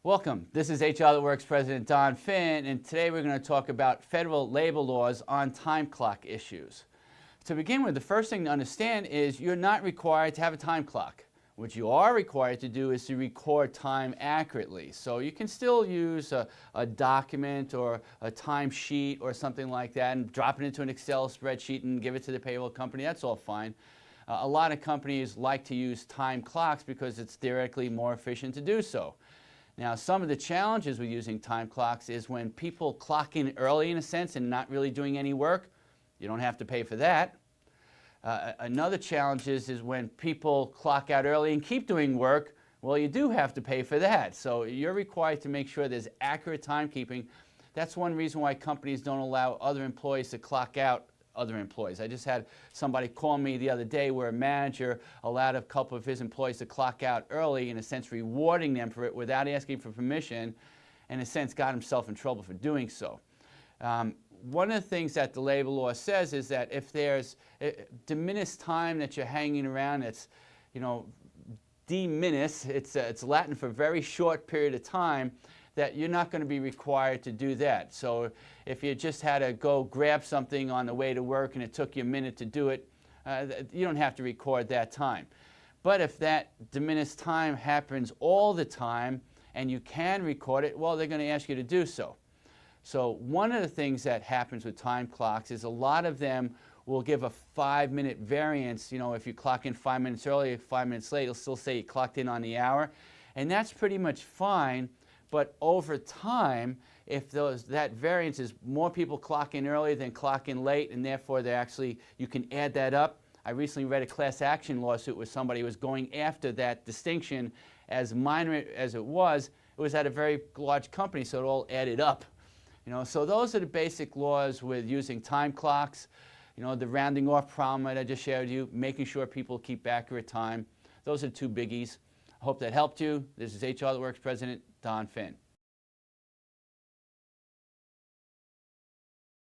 Welcome. This is HR That Works President Don Finn, and today we're going to talk about federal labor laws on time clock issues. To begin with, the first thing to understand is you're not required to have a time clock. What you are required to do is to record time accurately. So you can still use a document or a time sheet or something like that and drop it into an Excel spreadsheet and give it to the payroll company. That's all fine. A lot of companies like to use time clocks because it's theoretically more efficient to do so. Now, some of the challenges with using time clocks is when people clock in early, in a sense, and not really doing any work. You don't have to pay for that. Another challenge is when people clock out early and keep doing work. Well, you do have to pay for that. So you're required to make sure there's accurate timekeeping. That's one reason why companies don't allow other employees to clock out other employees. I just had somebody call me the other day where a manager allowed a couple of his employees to clock out early, in a sense rewarding them for it without asking for permission, and in a sense got himself in trouble for doing so. One of the things that the labor law says is that if there's diminished time that you're hanging around, it's, de minimis, it's Latin for very short period of time, that you're not going to be required to do that. So if you just had to go grab something on the way to work and it took you a minute to do it, you don't have to record that time. But if that diminished time happens all the time and you can record it, well, they're going to ask you to do so. So one of the things that happens with time clocks is a lot of them will give a 5-minute variance. If you clock in 5 minutes early, 5 minutes late, it'll still say you clocked in on the hour. And that's pretty much fine. But over time, if that variance is more people clock in early than clock in late, and therefore you can add that up. I recently read a class action lawsuit where somebody was going after that distinction. As minor as it was at a very large company, so it all added up. So those are the basic laws with using time clocks. The rounding off problem that I just shared with you, making sure people keep accurate time. Those are the two biggies. I hope that helped you. This is HR That Works President Don Finn.